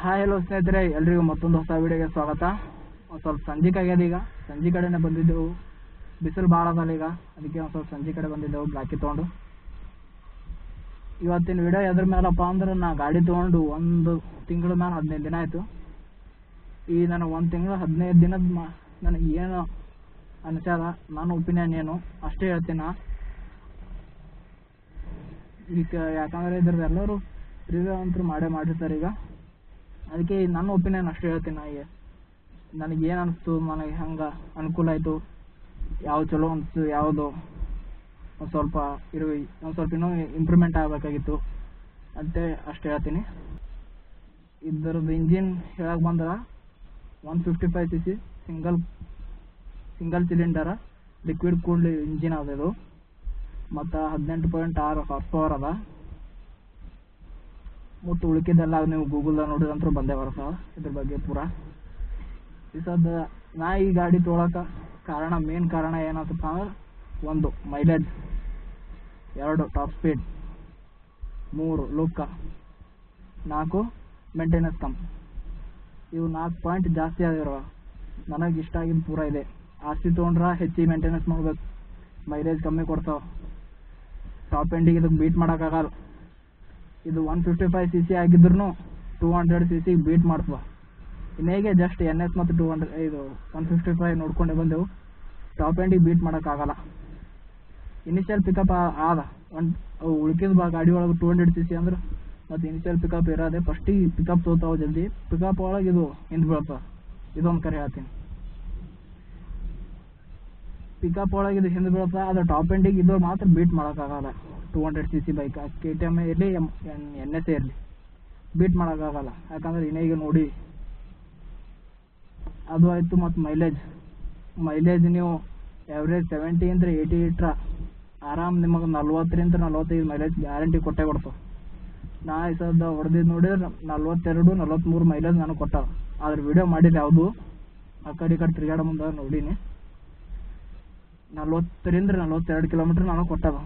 Hi hello ಸ್ನೇಹಿತರೆ, ಎಲ್ರಿಗೂ ಮತ್ತೊಂದು ಹೊಸ ವಿಡಿಯೋಗೆ ಸ್ವಾಗತ. ಒಂದು ಸ್ವಲ್ಪ ಸಂಜೆ ಆಗ್ಯದ. ಈಗ ಸಂಜೆ ಕಡೆನೇ ಬಂದಿದ್ದೆವು. ಬಿಸಿಲು ಭಾಳ ಅದಲ್ಲ ಈಗ, ಅದಕ್ಕೆ ಒಂದು ಸ್ವಲ್ಪ ಸಂಜೆ ಕಡೆ ಬಂದಿದ್ದೆವು ಬ್ಲಾಕಿ ತೊಗೊಂಡು. ಇವತ್ತಿನ ವಿಡಿಯೋ ಎದ್ರ ಮೇಲಪ್ಪ ಅಂದ್ರೆ, ನಾ ಗಾಡಿ ತೊಗೊಂಡು 1 ತಿಂಗಳ ಮೇಲೆ 15 ದಿನ ಆಯಿತು. ಈ ನನಗೆ 1 ತಿಂಗಳು 15 ದಿನದ ನನಗೆ ಏನು ಅನಿಸ್ಯದ, ನನ್ನ ಒಪಿನಿಯನ್ ಏನು ಅಷ್ಟೇ ಹೇಳ್ತೀನಿ. ಈಗ ಯಾಕಂದರೆ ಇದ್ರದ್ದು ಎಲ್ಲರೂ ರಿವ್ಯೂ ಅಂತೂ ಮಾಡಿರ್ತಾರೆ ಈಗ, ಅದಕ್ಕೆ ನನ್ನ ಒಪಿನಿಯನ್ ಅಷ್ಟೇ ಹೇಳ್ತೀನಿ. ನನಗೇನು ಅನಿಸ್ತು, ನನಗೆ ಹೆಂಗೆ ಅನುಕೂಲ ಆಯಿತು, ಯಾವ್ದು ಚಲೋ ಅನಿಸ್ತು, ಯಾವುದು ಒಂದು ಸ್ವಲ್ಪ ಇನ್ನೂ ಇಂಪ್ರೂವ್ಮೆಂಟ್ ಆಗಬೇಕಾಗಿತ್ತು ಅಂತೇ ಅಷ್ಟೇ ಹೇಳ್ತೀನಿ. ಇದರದ್ದು ಇಂಜಿನ್ ಹೇಳಕ್ಕೆ ಬಂದ್ರೆ 155cc single cylinder liquid cooled engine ಅದ ಇದು. ಮತ್ತು 18.6 ಹಾರ್ಸ್ ಪವರ್ ಅದ. ಮತ್ತು ಉಳಿಕಿದ್ದೆಲ್ಲ ನೀವು ಗೂಗಲ್ದಾಗ ನೋಡಿದಂತೂ ಬಂದೇ ಬರ್ತವೆ ಇದ್ರ ಬಗ್ಗೆ ಪೂರಾ. ನಾ ಈ ಗಾಡಿ ತೊಗೊಳಕ್ಕೆ ಮೇನ್ ಕಾರಣ ಏನಂತಪ್ಪ ಅಂದ್ರೆ, 1 mileage, 2 top speed, 3 look, 4 maintenance ಕಮ್ಮಿ. ಇವು 4 ಪಾಯಿಂಟ್ ಜಾಸ್ತಿ ಆಗಿರುವ ನನಗೆ ಇಷ್ಟ ಆಗಿದ್ದು ಪೂರಾ ಇದೆ. ಆಸ್ತಿ ತೊಗೊಂಡ್ರೆ ಹೆಚ್ಚಿಗೆ ಮೇಂಟೆನೆನ್ಸ್ ಮಾಡ್ಬೇಕು, ಮೈಲೇಜ್ ಕಮ್ಮಿ ಕೊಡ್ತಾವೆ, ಟಾಪ್ ಎಂಡಿಗೆ ಇದಕ್ಕೆ ಬೀಟ್ ಮಾಡೋಕ್ಕಾಗಲ್ಲ. ಇದು 155cc ಆಗಿದ್ರು 200cc ಬೀಟ್ ಮಾಡ್ತವೆ. ಇನ್ನೇಗೆ ಜಸ್ಟ್ NS ಮತ್ತು 155 ನೋಡ್ಕೊಂಡೆ ಬಂದೆವು. ಟಾಪ್ ಎಂಡಿಗೆ ಬೀಟ್ ಮಾಡೋಕ್ಕಾಗಲ್ಲ. ಇನಿಷಿಯಲ್ ಪಿಕಪ್ ಆದ ಉಳ್ಕಿದ ಗಾಡಿ ಒಳಗೆ 200cc ಅಂದ್ರೆ ಮತ್ತು ಇನಿಷಿಯಲ್ ಪಿಕಪ್ ಇರೋದೆ. ಫಸ್ಟಿಗೆ ಪಿಕಪ್ ತೊಗೋತಾವೆ ಜಲ್ದಿ, ಪಿಕಪ್ ಒಳಗೆ ಇದು ಹಿಂದೆ ಬೀಳ್ತವೆ. ಇದೊಂದು ಕರೆ ಹೇಳ್ತೀನಿ, ಪಿಕಪ್ ಒಳಗೆ ಇದು ಹಿಂದೆ ಬೀಳ್ತದೆ. ಅದು ಟಾಪ್ ಎಂಡಿಗೆ ಇದು ಮಾತ್ರ ಬೀಟ್ ಮಾಡೋಕ್ಕಾಗಲ್ಲ. 200cc ಬೈಕ್ KTM ಇರಲಿ NS ಇರಲಿ ಬೀಟ್ ಮಾಡೋಕ್ಕಾಗಲ್ಲ. ಯಾಕಂದ್ರೆ ಇನ್ನೇಗ ನೋಡಿ ಅದು ಆಯಿತು. ಮತ್ತು ಮೈಲೇಜ್ ನೀವು ಎವ್ರೇಜ್ 70 ಅಂದರೆ 80 ಇಟ್ರೆ ಆರಾಮ್ ನಿಮಗೆ 40ರಿಂದ 45 ಮೈಲೇಜ್ ಗ್ಯಾರಂಟಿ ಕೊಟ್ಟೇ ಕೊಡ್ತಾವೆ. ನಾ ಈ ಸದ್ದ ಹೊಡೆದಿದ್ದು ನೋಡಿದ್ರೆ 42 43 ಮೈಲೇಜ್ ನನಗೆ ಕೊಟ್ಟಾವ. ಆದ್ರೆ ವಿಡಿಯೋ ಮಾಡಿದ್ದು ಯಾವುದು ಆ ಕಡೆ ಈ ಕಡೆ ತಿರುಗಾಡೋ ಮುಂದೆ ನೋಡೀನಿ. 40ರಿಂದ 42 ಕಿಲೋಮೀಟ್ರ್ ನನಗೆ ಕೊಟ್ಟದ.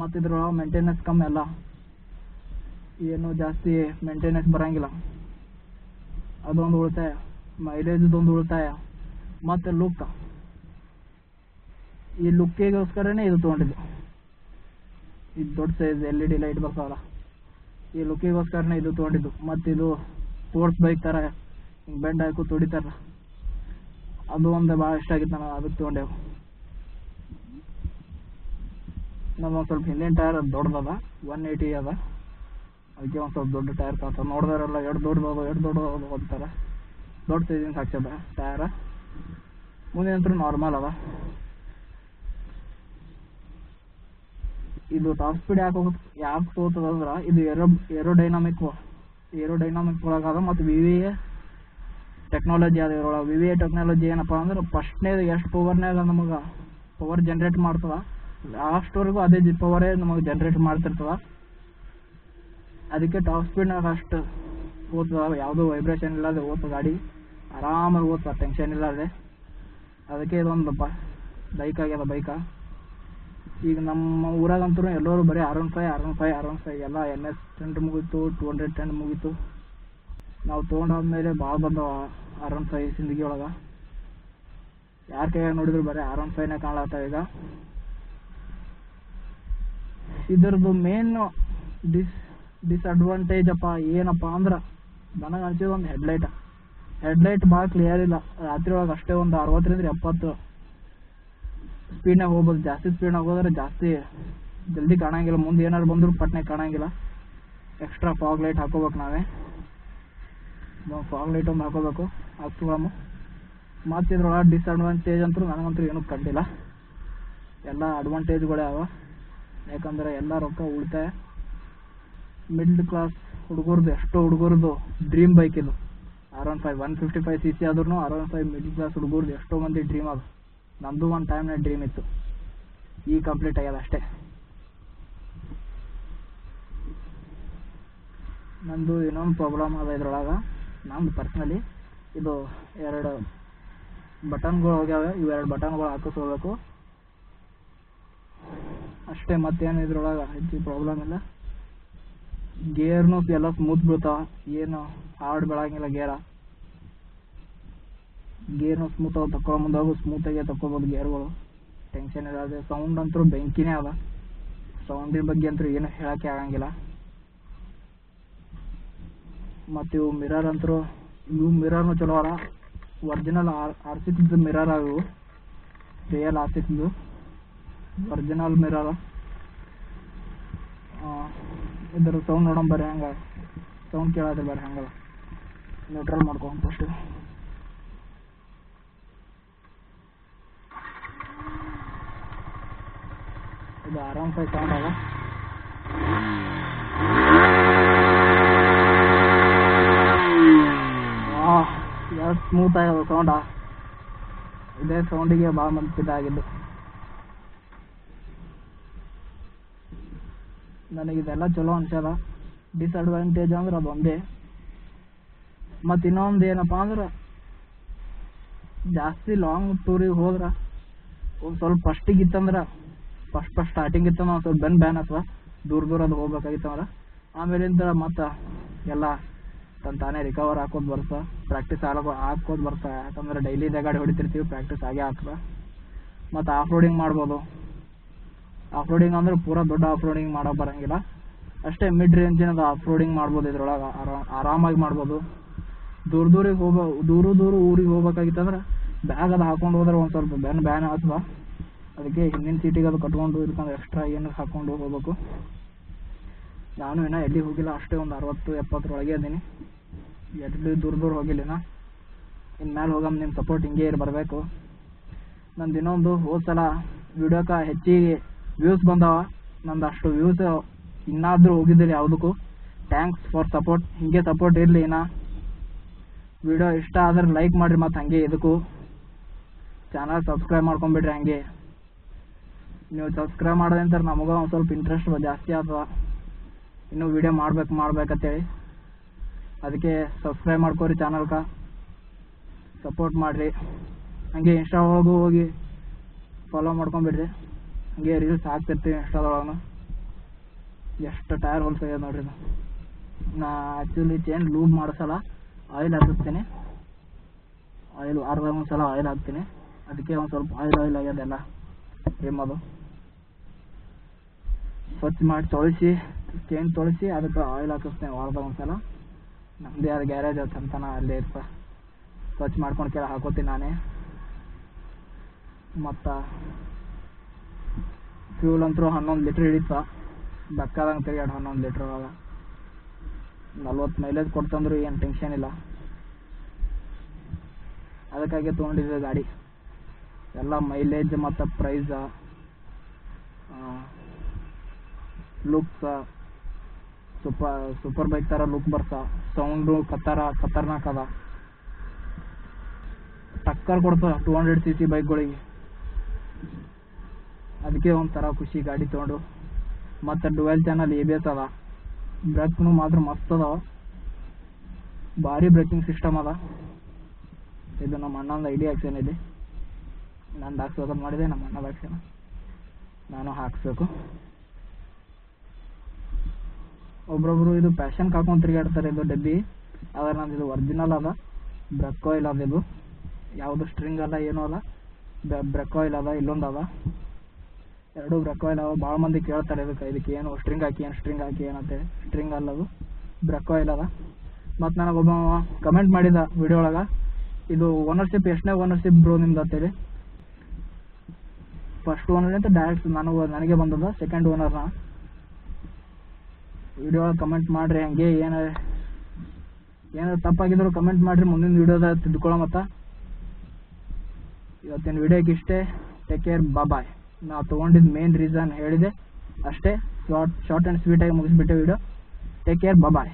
ಮತ್ತು ಇದ್ರೊಳಗೆ ಮೇಂಟೆನೆನ್ಸ್ ಕಮ್ಮಿ ಅಲ್ಲ, ಏನು ಜಾಸ್ತಿ ಮೇಂಟೆನೆನ್ಸ್ ಬರೋಂಗಿಲ್ಲ. ಅದೊಂದು ಉಳಿತಾಯ, ಮೈಲೇಜದೊಂದು ಉಳಿತಾಯ. ಮತ್ತು ಈ ಲುಕ್ಕಿಗೋಸ್ಕರನೇ ಇದು ತೊಗೊಂಡಿದ್ದು. ಇದು ದೊಡ್ಡ ಸೈಜ್ LED ಲೈಟ್ ಬರ್ತಾವಲ್ಲ, ಈ ಲುಕ್ಕಿಗೋಸ್ಕರನೇ ಇದು ತೊಗೊಂಡಿದ್ದು. ಮತ್ತು ಇದು ಸ್ಪೋರ್ಟ್ಸ್ ಬೈಕ್ ಥರ ಹಿಂಗೆ ಬೆಂಡ್ ಹಾಕಿ ತೊಡಿತಾರ, ಅದು ಒಂದು ಭಾಳ ಇಷ್ಟ ಆಗಿತ್ತು ನನಗೆ, ಅದಕ್ಕೆ ತೊಗೊಂಡೆವು. ನಮ್ಮೊಂದು ಸ್ವಲ್ಪ ಹಿಂದಿನ ಟೈರ್ ದೊಡ್ಡದದ, 180 ಅದ, ಅದಕ್ಕೆ ಒಂದು ಸ್ವಲ್ಪ ದೊಡ್ಡ ಟೈರ್ ಕಾಣ್ತದೆ. ನೋಡಿದಾರೆಲ್ಲ ಎರಡು ದೊಡ್ಡದು ಅಂತಾರೆ. ದೊಡ್ಡ ಸೈಜಿನ ಹಾಕ್ಸದ ಟೈರ. ಮುಂದಿನಂತರೂ ನಾರ್ಮಲ್ ಅದ. ಇದು ಟಾಪ್ ಸ್ಪೀಡ್ ಯಾಕೆ ತೋತದಂದ್ರೆ, ಇದು ಏರೋಡೈನಾಮಿಕ್ ಒಳಗದ. ಮತ್ತು VVA ಟೆಕ್ನಾಲಜಿ ಅದ ಇದ್ರೊಳಗೆ. VVA ಟೆಕ್ನಾಲಜಿ ಏನಪ್ಪ ಅಂದ್ರೆ, ಫಸ್ಟ್ನೇದು ಎಷ್ಟು ಪವರ್ನಾಗ ನಮಗೆ ಪವರ್ ಜನ್ರೇಟ್ ಮಾಡ್ತದೆ, ಲಾಸ್ಟ್ವರೆಗೂ ಅದೇ ಪವರೇ ನಮಗೆ ಜನ್ರೇಟ್ ಮಾಡ್ತಿರ್ತದೆ. ಅದಕ್ಕೆ ಟಾಪ್ ಸ್ಪೀಡ್ನಾಗ ಅಷ್ಟು ಓದ್ತದ, ಯಾವುದೂ ವೈಬ್ರೇಷನ್ ಇಲ್ಲದೆ ಓದ್ತದೆ ಗಾಡಿ, ಆರಾಮಾಗಿ ಓದ್ತದೆ, ಟೆನ್ಷನ್ ಇಲ್ಲದೆ. ಅದಕ್ಕೆ ಇದೊಂದು ಬೈಕ್ ಆಗ್ಯದ. ಈಗ ನಮ್ಮ ಊರಾಗಂತೂ ಎಲ್ಲರೂ ಬರೀ R15 ಎಲ್ಲ NS 10 ಮುಗೀತು, 210 ಮುಗೀತು. ನಾವು ತೊಗೊಂಡಾದ್ಮೇಲೆ ಭಾಳ ಬಂದವ R15 ಸಿಂದಗಿ ಒಳಗೆ. ಯಾರ ಕೈಯಾಗ ನೋಡಿದ್ರು ಬರೀ R15ನೇ ಕಾಣಲತ್ತಾವ ಈಗ. ಇದ್ರದ್ದು ಮೇನ್ ಡಿಸ್ಅಡ್ವಾಂಟೇಜ್ ಏನಪ್ಪ ಅಂದ್ರೆ, ನನಗೆ ಅನ್ಸಿದ ಒಂದು ಹೆಡ್ಲೈಟ್ ಭಾಳ ಕ್ಲಿಯರ್ ಇಲ್ಲ. ರಾತ್ರಿ ಒಳಗೆ ಅಷ್ಟೇ ಒಂದು 60ರಿಂದ 70 ಸ್ಪೀಡ್ನಾಗ ಹೋಗ್ಬೋದು. ಜಾಸ್ತಿ ಸ್ಪೀಡ್ನಾಗ ಹೋದ್ರೆ ಜಾಸ್ತಿ ಜಲ್ದಿ ಕಾಣಂಗಿಲ್ಲ, ಮುಂದೆ ಏನಾರು ಬಂದರೂ ಪಟ್ನೆ ಕಾಣಂಗಿಲ್ಲ. ಎಕ್ಸ್ಟ್ರಾ ಫಾಗ್ ಲೈಟ್ ಹಾಕೋಬೇಕು ನಾವೇ. ಫಾಗ್ ಲೈಟ್ ಒಂದು ಹಾಕ್ಸ್ಕೊಳಮ್ಮ. ಮತ್ತು ಇದ್ರೊಳಗೆ ಡಿಸ್ಅಡ್ವಾಂಟೇಜ್ ಅಂತೂ ನನಗಂತೂ ಏನೂ ಕಂಡಿಲ್ಲ. ಎಲ್ಲ ಅಡ್ವಾಂಟೇಜ್ಗಳೇ ಅವ. ಯಾಕಂದರೆ ಎಲ್ಲ ರೊಕ್ಕ ಉಳಿತಾಯ. ಮಿಡ್ಲ್ ಕ್ಲಾಸ್ ಹುಡುಗರದು, ಎಷ್ಟೋ ಹುಡುಗರದು ಡ್ರೀಮ್ ಬೈಕ್ ಇದು. R15 155cc ಆದ್ರೂ R15 ಮಿಡ್ಲ್ ಕ್ಲಾಸ್ ಹುಡುಗರದು ಎಷ್ಟೋ ಮಂದಿ ಡ್ರೀಮ್ ಅದು. ನಮ್ಮದು ಒಂದು ಟೈಮ್ನಾಗ ಡ್ರೀಮ್ ಇತ್ತು, ಈಗ ಕಂಪ್ಲೀಟ್ ಆಗ್ಯದ ಅಷ್ಟೇ. ನಂದು ಇನ್ನೊಂದು ಪ್ರಾಬ್ಲಮ್ ಅದ ಇದ್ರೊಳಗೆ. ನಮ್ದು ಪರ್ಸ್ನಲಿ ಇದು 2 ಬಟನ್ಗಳು ಹೋಗ್ಯಾವೆ. ಇವೆರಡು ಬಟನ್ಗಳು ಹಾಕಿಸ್ಕೋಬೇಕು ಅಷ್ಟೇ, ಮತ್ತೇನು ಇದ್ರೊಳಗೆ ಹೆಚ್ಚು ಪ್ರಾಬ್ಲಮ್ ಇಲ್ಲ. ಗೇರ್ನು ಎಲ್ಲ ಸ್ಮೂತ್ ಬೀಳ್ತಾವ, ಏನು ಹಾರ್ಡ್ ಬೆಳಂಗಿಲ್ಲ ಗೇರ್ನು ಸ್ಮೂತ್ ಅವ, ತಕ್ಕೊ ಮುಂದಾಗು ಸ್ಮೂತಾಗೆ ತಕ್ಕೋಬೋದು ಗೇರ್ಗಳು, ಟೆನ್ಷನ್ ಇರೋದು. ಸೌಂಡ್ ಅಂತೂ ಬೆಂಕಿನೇ ಅದ, ಸೌಂಡಿನ ಬಗ್ಗೆ ಅಂತೂ ಏನು ಹೇಳೋಕ್ಕೆ ಆಗಂಗಿಲ್ಲ. ಮತ್ತು ಇವು ಮಿರರ್ ಅಂತೂ ಮಿರರ್ನು ಚಲೋ ಅಲ್ಲ, ಒರಿಜಿನಲ್ R6 ಮಿರರ್ ಅವು, ರಿಯಲ್ R6 ಒರಿಜಿನಲ್ ಮಿರರ್. ಇದ್ರ ಸೌಂಡ್ ನೋಡೋಣ ಬರ್ರಿ, ಹಂಗೆ ಸೌಂಡ್ ಕೇಳೋದ್ರ ಬರ್ರಿ, ಹಂಗಲ್ಲ ನ್ಯೂಟ್ರಲ್ ಮಾಡ್ಕೊಂಡು ಫಸ್ಟು. ಇದು R15 ಸೌಂಡ್ ಅದ. ಎಷ್ಟು ಸ್ಮೂತ್ ಆಗ್ಯದ ಸೌಂಡ. ಇದೇ ಸೌಂಡಿಗೆ ಭಾಳ ಮಂದಿ ಇದಾಗಿದ್ದು. ನನಗೆ ಇದೆಲ್ಲ ಚಲೋ ಅನ್ಸಲ್ಲ. ಡಿಸ್ಅಡ್ವಾಂಟೇಜ್ ಅಂದ್ರೆ ಅದು ಒಂದೇ. ಮತ್ತು ಇನ್ನೊಂದು ಏನಪ್ಪ ಅಂದ್ರೆ, ಜಾಸ್ತಿ ಲಾಂಗ್ ಟೂರಿಗೆ ಹೋದ್ರೆ ಒಂದು ಸ್ವಲ್ಪ ಫಸ್ಟ್ ಸ್ಟಾರ್ಟಿಂಗ್ ಇತ್ತಂದ್ರೆ ಒಂದು ಸ್ವಲ್ಪ ಬ್ಯಾನ್ ಅಥವಾ ದೂರ ಅದು ಹೋಗ್ಬೇಕಾಗಿತ್ತಂದ್ರೆ, ಆಮೇಲಿಂದ ಮತ್ತು ಎಲ್ಲ ತಾನೇ ರಿಕವರ್ ಹಾಕೋದು ಬರ್ತಾ, ಪ್ರಾಕ್ಟೀಸ್ ಹಾಕೋದು ಬರ್ತಾ. ಯಾಕಂದ್ರೆ ಡೈಲಿ ಇದೇ ಗಾಡಿ ಹೊಡಿತಿರ್ತೀವಿ, ಪ್ರಾಕ್ಟೀಸ್ ಆಗೇ ಆಗ್ತದೆ. ಮತ್ತು ಆಫ್ ರೋಡಿಂಗ್ ಮಾಡ್ಬೋದು. ಆಫ್ ರೋಡಿಂಗ್ ಅಂದ್ರೆ ಪೂರಾ ದೊಡ್ಡ ಆಫ್ ರೋಡಿಂಗ್ ಮಾಡೋಕೆ ಬರೋಂಗಿಲ್ಲ, ಅಷ್ಟೇ ಮಿಡ್ ರೇಂಜಿನದು ಆಫ್ ರೋಡಿಂಗ್ ಮಾಡ್ಬೋದು. ಇದ್ರೊಳಗೆ ಆರಾಮಾಗಿ ಮಾಡ್ಬೋದು. ದೂರ ಊರಿಗೆ ಹೋಗ್ಬೇಕಾಗಿತ್ತಂದ್ರೆ ಬ್ಯಾಗ್ ಅದು ಹಾಕೊಂಡು ಹೋದ್ರೆ ಒಂದು ಸ್ವಲ್ಪ ಬ್ಯಾನ್ ಆಗ್ತದೆ. ಅದಕ್ಕೆ ಹಿಂದಿನ ಸೀಟಿಗೆ ಅದು ಕಟ್ಕೊಂಡು ಇದಕ್ಕಂದ್ರೆ ಎಕ್ಸ್ಟ್ರಾ ಏನು ಹಾಕ್ಕೊಂಡು ಹೋಗ್ಬೇಕು. ನಾನು ಇನ್ನೂ ಎಲ್ಲಿ ಹೋಗಿಲ್ಲ, ಅಷ್ಟೇ ಒಂದು 60-70 ಒಳಗೆ ಇದ್ದೀನಿ, ಎಲ್ಲಿ ದೂರ ಹೋಗಿಲ್ಲ. ಇನ್ಮೇಲೆ ಹೋಗಮ್ಮ, ನಿಮ್ಮ ಸಪೋರ್ಟ್ ಹಿಂಗೆ ಬರಬೇಕು. ನಂದು ಇನ್ನೊಂದು, ಹೋದ ಸಲ ವಿಡಿಯೋಕ್ಕೆ ಹೆಚ್ಚಿಗೆ ವ್ಯೂಸ್ ಬಂದಾವ, ನಂದು ಅಷ್ಟು ವ್ಯೂಸ್ ಇನ್ನಾದರೂ ಹೋಗಿದ್ದಿಲ್ಲ ಯಾವುದಕ್ಕೂ. ಥ್ಯಾಂಕ್ಸ್ ಫಾರ್ ಸಪೋರ್ಟ್, ಹಿಂಗೆ ಸಪೋರ್ಟ್ ಇರಲಿ. ವಿಡಿಯೋ ಇಷ್ಟ ಆದ್ರೆ ಲೈಕ್ ಮಾಡಿರಿ, ಮತ್ತು ಹಾಗೆ ಇದಕ್ಕೂ ಚಾನಲ್ ಸಬ್ಸ್ಕ್ರೈಬ್ ಮಾಡ್ಕೊಂಬಿಡ್ರಿ. ಹಾಗೆ ನೀವು ಸಬ್ಸ್ಕ್ರೈಬ್ ಮಾಡೋದಂತ ನಮಗೆ ಒಂದು ಸ್ವಲ್ಪ ಇಂಟ್ರೆಸ್ಟ್ ಜಾಸ್ತಿ ಆಗ್ತದೆ, ಇನ್ನೂ ವಿಡಿಯೋ ಮಾಡ್ಬೇಕಂತೇಳಿ. ಅದಕ್ಕೆ ಸಬ್ಸ್ಕ್ರೈಬ್ ಮಾಡ್ಕೊರಿ, ಚಾನಲ್ಗೆ ಸಪೋರ್ಟ್ ಮಾಡಿರಿ. ಹಾಗೆ ಇನ್ಸ್ಟಾ ಹೋಗಿ ಫಾಲೋ ಮಾಡ್ಕೊಂಬಿಡ್ರಿ. ಹಾಗೆ ರೀಲ್ಸ್ ಹಾಕ್ತಿರ್ತೀವಿ ಇನ್ಸ್ಟಾದೊಳಗೂ. ಎಷ್ಟು ಟೈರ್ ಹೊಲ್ಸಾಗ್ಯದ ನೋಡ್ರಿ ಇದು. ನಾ ಆ್ಯಕ್ಚುಲಿ ಚೇಂಜ್ ಲೂಬ್ ಮಾಡಿಸಲ್ಲ, ಆಯಿಲ್ ಹಾಕಿಸ್ತೀನಿ. ವಾರದಾಗ ಒಂದು ಸಲ ಆಯಿಲ್ ಹಾಕ್ತೀನಿ. ಅದಕ್ಕೆ ಒಂದು ಸ್ವಲ್ಪ ಆಯಿಲ್ ಆಗ್ಯದೆಲ್ಲ ರಿಮ್ಮದು. ಸ್ವಚ್ಛ ಮಾಡಿ ತೊಳಿಸಿ, ಚೇಂಜ್ ತೊಳಿಸಿ ಅದಕ್ಕೆ ಆಯಿಲ್ ಹಾಕಿಸ್ತೇನೆ ವಾರದಾಗ ಒಂದು ಸಲ. ನಮ್ಮದೇ ಆದ ಗ್ಯಾರೇಜ್ ಅಂತನ ಅಲ್ಲೇ ಇರ್ತ, ಸ್ವಚ್ಛ ಮಾಡ್ಕೊಂಡು ಕೆಳ ಹಾಕೋತೀನಿ ನಾನೇ. ಮತ್ತು ಫ್ಯೂಲ್ ಅಂತೂ 11 ಲೀಟ್ರ್ ಹಿಡಿತ, ಬೆಕ್ಕಾದಂಗೆ ತಿರುಗಾಡಿ 11 ಲೀಟ್ರ್ ಒಳಗೆ 40 ಮೈಲೇಜ್ ಕೊಡ್ತಂದ್ರೂ ಏನು ಟೆನ್ಷನ್ ಇಲ್ಲ. ಅದಕ್ಕಾಗಿ ತೊಗೊಂಡಿದ್ದೆ ಗಾಡಿ. ಎಲ್ಲ ಮೈಲೇಜ್ ಮತ್ತು ಪ್ರೈಸ, ಲುಕ್ಸ, ಸೂಪರ್ ಬೈಕ್ ಥರ ಲುಕ್ ಬರ್ತಾ, ಸೌಂಡು ಖತರ್ನಾಕ್ ಅದ, ಟಕ್ಕರ್ ಕೊಡ್ತದೆ 200cc ಬೈಕ್ಗಳಿಗೆ. ಅದಕ್ಕೆ ಒಂಥರ ಖುಷಿ ಗಾಡಿ ತೊಗೊಂಡು. ಮತ್ತು ಡುವೆಲ್ ಚಾನಲ್ ABS ಅದ, ಬ್ರೇಕ್ನು ಮಾತ್ರ ಮಸ್ತ್ ಅದಾವ, ಭಾರಿ ಬ್ರೇಕಿಂಗ್ ಸಿಸ್ಟಮ್ ಅದ. ಇದು ನಮ್ಮ ಅಣ್ಣಂದು ID ಆಕ್ಷನ್ ಇದೆ, ನಂದು ಹಾಕ್ಸ್ಬೇಕಂತ ಮಾಡಿದೆ, ನಮ್ಮ ಅಣ್ಣದ ಆಕ್ಷನ್ ನಾನು ಹಾಕ್ಸ್ಬೇಕು. ಒಬ್ರೊಬ್ರು ಇದು ಪ್ಯಾಷನ್ಗೆ ಹಾಕೊಂಡು ತಿರುಗಾಡ್ತಾರೆ ಇದು ಡಬ್ಬಿ, ಆದರೆ ನಂದು ಇದು ಒರಿಜಿನಲ್ ಅದ, ಬ್ರೇಕ್ ಆಯಿಲ್ ಅದ. ಇದು ಯಾವುದು ಸ್ಟ್ರಿಂಗ್ ಅಲ್ಲ, ಏನೂ ಅಲ್ಲ, ಬ್ರೇಕ್ ಆಯಿಲ್ ಅದ. ಇಲ್ಲೊಂದು ಅದ, ಎರಡು ಬ್ರೇಕ್ ಆಯಿಲ್ ಅವ. ಭಾಳ ಮಂದಿ ಕೇಳ್ತಾರೆ ಇದಕ್ಕೆ ಏನು ಸ್ಟ್ರಿಂಗ್ ಹಾಕಿ ಏನಂತೇಳಿ. ಸ್ಟ್ರಿಂಗ್ ಅಲ್ಲದು, ಬ್ರೇಕ್ ಆಯಿಲ್ ಅದ. ಮತ್ತು ನನಗೊಬ್ಬ ಕಮೆಂಟ್ ಮಾಡಿದ ವಿಡಿಯೋ ಒಳಗೆ, ಇದು ಓನರ್ಶಿಪ್ ಎಷ್ಟನೇ ಓನರ್ಶಿಪ್ ಬ್ರೋ ನಿಮ್ದು ಅಂತೇಳಿ. ಫಸ್ಟ್ ಓನರ್ ಅಂತ ಡೈರೆಕ್ಟ್ ನನಗೆ ಬಂದದ, ಸೆಕೆಂಡ್ ಓನರ್ನ. ವಿಡಿಯೋ ಒಳಗೆ ಕಮೆಂಟ್ ಮಾಡಿರಿ. ಹಾಗೆ ಏನಾದ್ರು ತಪ್ಪಾಗಿದ್ರು ಕಮೆಂಟ್ ಮಾಡಿರಿ, ಮುಂದಿನ ವಿಡಿಯೋದಾಗ ತಿದ್ಕೊಳ್ಳೋ. ಮತ್ತು ಇವತ್ತಿನ ವಿಡಿಯೋಗೆ ಇಷ್ಟೇ. Take care, bye. ನಾವು ತೊಗೊಂಡಿದ್ದು ಮೇನ್ ರೀಸನ್ ಹೇಳಿದೆ ಅಷ್ಟೇ, ಶಾರ್ಟ್ ಆ್ಯಂಡ್ ಸ್ವೀಟಾಗಿ ಮುಗಿಸ್ಬಿಟ್ಟೆ ವಿಡಿಯೋ. ಟೇಕ್ ಕೇರ್, ಬಾಯ್.